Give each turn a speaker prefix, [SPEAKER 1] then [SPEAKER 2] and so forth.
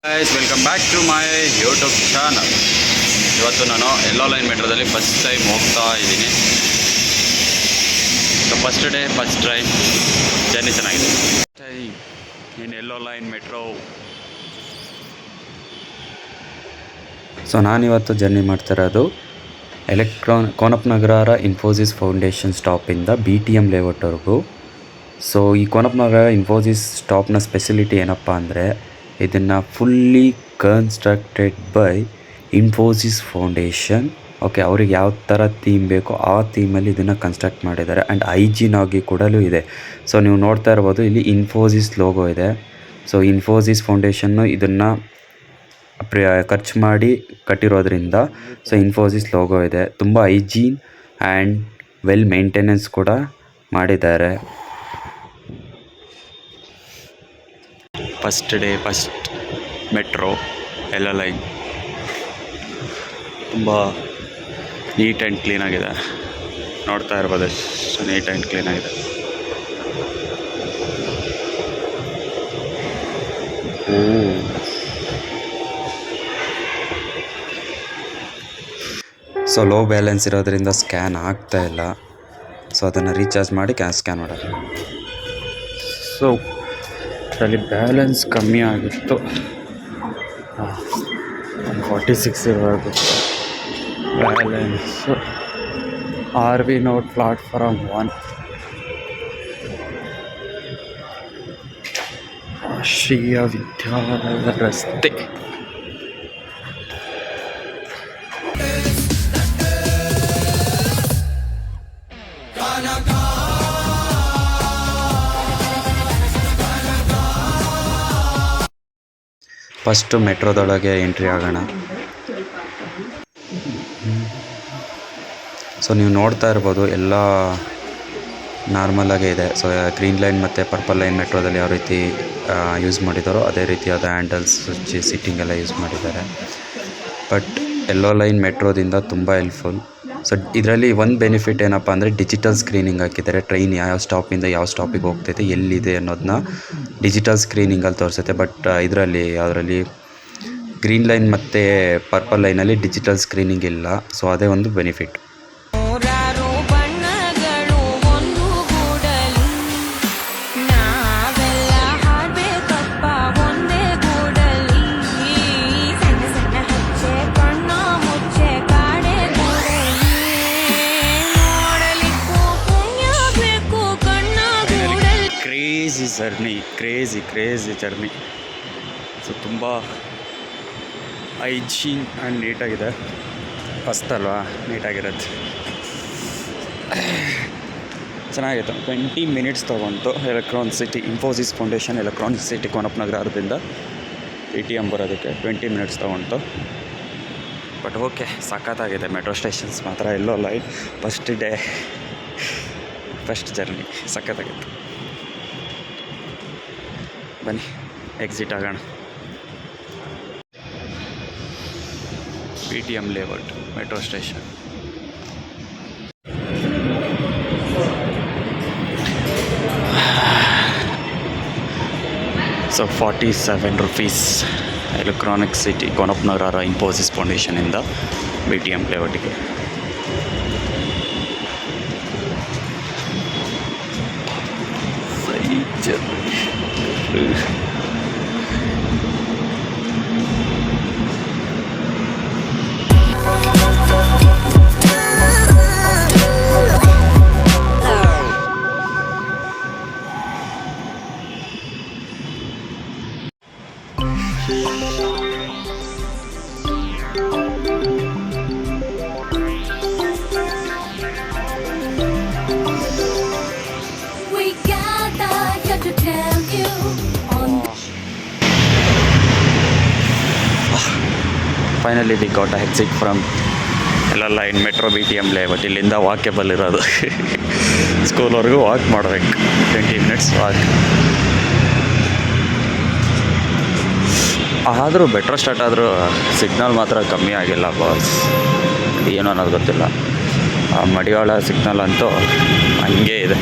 [SPEAKER 1] Guys welcome back to my YouTube channel. ಇವತ್ತು ನಾನು yellow line ಮೆಟ್ರೋದಲ್ಲಿ ಫಸ್ಟ್ ಟೈಮ್ ಹೋಗ್ತಾ ಇದ್ದೀನಿ. First day first try, journey ಚೆನ್ನಾಗಿದೆ. Time in yellow line metro.
[SPEAKER 2] So ನಾನಿವತ್ತು journey ಮಾಡ್ತಿರೋದು ಕೋನಪ್ನಗರ ಇನ್ಫೋಸಿಸ್ ಫೌಂಡೇಶನ್ ಸ್ಟಾಪಿಂದ BTM ಲೇಔಟ್ವರೆಗೂ. ಸೊ ಈ ಕೋನಪ್ನಗರ ಇನ್ಫೋಸಿಸ್ ಸ್ಟಾಪ್ನ ಸ್ಪೆಸಿಲಿಟಿ ಏನಪ್ಪ ಅಂದರೆ, ಇದನ್ನು fully constructed by Infosys foundation. Okay, ಅವ್ರಿಗೆ ಯಾವ ಥರ ಥೀಮ್ ಬೇಕೋ ಆ ಥೀಮಲ್ಲಿ ಇದನ್ನು ಕನ್ಸ್ಟ್ರಕ್ಟ್ ಮಾಡಿದ್ದಾರೆ. ಆ್ಯಂಡ್ ಹೈಜೀನ್ ಆಗಿ ಕೂಡಲೂ ಇದೆ. ಸೊ ನೀವು ನೋಡ್ತಾ ಇರ್ಬೋದು, ಇಲ್ಲಿ ಇನ್ಫೋಸಿಸ್ ಲೋಗೋ ಇದೆ. ಸೊ ಇನ್ಫೋಸಿಸ್ ಫೌಂಡೇಶನ್ನು ಇದನ್ನು ಖರ್ಚು ಮಾಡಿ ಕಟ್ಟಿರೋದ್ರಿಂದ ಸೊ ಇನ್ಫೋಸಿಸ್ ಲೋಗೋ ಇದೆ. ತುಂಬ ಹೈಜೀನ್ ಆ್ಯಂಡ್ ವೆಲ್ ಮೇಂಟೆನೆನ್ಸ್ ಕೂಡ ಮಾಡಿದ್ದಾರೆ.
[SPEAKER 1] First day first metro yellow line ತುಂಬ ನೀಟ್ ಆ್ಯಂಡ್ ಕ್ಲೀನಾಗಿದೆ. ನೋಡ್ತಾ ಇರ್ಬೋದು ಎಷ್ಟು ನೀಟ್ ಆ್ಯಂಡ್ ಕ್ಲೀನಾಗಿದೆ.
[SPEAKER 2] ಸೊ ಲೋ ಬ್ಯಾಲೆನ್ಸ್ ಇರೋದ್ರಿಂದ ಸ್ಕ್ಯಾನ್ ಆಗ್ತಾ ಇಲ್ಲ. ಸೊ ಅದನ್ನು ರೀಚಾರ್ಜ್ ಮಾಡಿ ಸ್ಕ್ಯಾನ್ ಮಾಡೋದು.
[SPEAKER 1] ಸೊ ಅದರಲ್ಲಿ ಬ್ಯಾಲೆನ್ಸ್ ಕಮ್ಮಿ ಆಗಿತ್ತು. 46 ಇರಬೇಕು ಬ್ಯಾಲೆನ್ಸು. RV ನೋಟ್ ಪ್ಲಾಟ್ಫಾರ್ಮ್ 1, ರಾಷ್ಟ್ರೀಯ ವಿದ್ಯಾಲಯದ ರಸ್ತೆ.
[SPEAKER 2] ಫಸ್ಟು ಮೆಟ್ರೋದೊಳಗೆ ಎಂಟ್ರಿ ಆಗೋಣ. ಸೊ ನೀವು ನೋಡ್ತಾ ಇರ್ಬೋದು, ಎಲ್ಲ ನಾರ್ಮಲಾಗೇ ಇದೆ. ಸೊ ಗ್ರೀನ್ ಲೈನ್ ಮತ್ತು ಪರ್ಪಲ್ ಲೈನ್ ಮೆಟ್ರೋದಲ್ಲಿ ಯಾವ ರೀತಿ ಯೂಸ್ ಮಾಡಿದ್ದಾರೋ ಅದೇ ರೀತಿಯಾದ ಹ್ಯಾಂಡಲ್ಸ್, ಸಿಟ್ಟಿಂಗ್ ಎಲ್ಲ ಯೂಸ್ ಮಾಡಿದ್ದಾರೆ. ಬಟ್ ಎಲ್ಲೋ ಲೈನ್ ಮೆಟ್ರೋದಿಂದ ತುಂಬ ಹೆಲ್ಪ್ಫುಲ್. ಸೊ ಇದರಲ್ಲಿ ಒಂದು ಬೆನಿಫಿಟ್ ಏನಪ್ಪ ಅಂದರೆ, ಡಿಜಿಟಲ್ ಸ್ಕ್ರೀನಿಂಗ್ ಹಾಕಿದ್ದಾರೆ. ಟ್ರೈನ್ ಯಾವ ಸ್ಟಾಪಿಂದ ಯಾವ ಸ್ಟಾಪಿಗೆ ಹೋಗ್ತೈತೆ, ಎಲ್ಲಿದೆ ಅನ್ನೋದನ್ನ ಡಿಜಿಟಲ್ ಸ್ಕ್ರೀನಿಂಗಲ್ಲಿ ತೋರಿಸುತ್ತೆ. ಬಟ್ ಯಾವುದರಲ್ಲಿ ಗ್ರೀನ್ ಲೈನ್ ಮತ್ತು ಪರ್ಪಲ್ ಲೈನಲ್ಲಿ ಡಿಜಿಟಲ್ ಸ್ಕ್ರೀನಿಂಗ್ ಇಲ್ಲ. ಸೊ ಅದೇ ಒಂದು ಬೆನಿಫಿಟ್.
[SPEAKER 1] Crazy journey. ಸೊ ತುಂಬ ಹೈಜೀನ್ ಆ್ಯಂಡ್ ನೀಟಾಗಿದೆ. ಫಸ್ಟ್ ಅಲ್ವಾ, ನೀಟಾಗಿರುತ್ತೆ. ಚೆನ್ನಾಗಿತ್ತು. 20 ಮಿನಿಟ್ಸ್ ತೊಗೊಂತು electronic city, Infosys foundation electronic city ಕೋನಪ್ನಗರದಿಂದ ATM ಬರೋದಕ್ಕೆ 20 ಮಿನಿಟ್ಸ್ ತೊಗೊಂತು. ಬಟ್ ಓಕೆ, ಸಖತ್ತಾಗಿದೆ. ಮೆಟ್ರೋ ಸ್ಟೇಷನ್ಸ್ ಮಾತ್ರ yellow line first day first journey ಸಖತ್ತಾಗಿತ್ತು. ಬನ್ನಿ ಎಕ್ಸಿಟ್ ಆಗೋಣ. BTM layout metro station. So 47 rupees electronic city Konappanagara Infosys ಫೌಂಡೇಶನಿಂದ BTM ಲೇಔಟಿಗೆ. Finally we got a exit from yellow line metro BTM layout. ಇಲ್ಲಿಂದ walkable ಇರೋದು. ಸ್ಕೂಲ್ವರೆಗೂ walk ಮಾಡಬೇಕು, 20 minutes walk. ಆದರೂ metro start ಆದರೂ ಸಿಗ್ನಲ್ ಮಾತ್ರ ಕಮ್ಮಿ ಆಗಿಲ್ಲ ಬಾಸ್. ಏನೋ ಅನ್ನೋದು ಗೊತ್ತಿಲ್ಲ. ಆ ಮಡಿವಾಳ ಸಿಗ್ನಲ್ ಅಂತೂ ಹಂಗೇ ಇದೆ.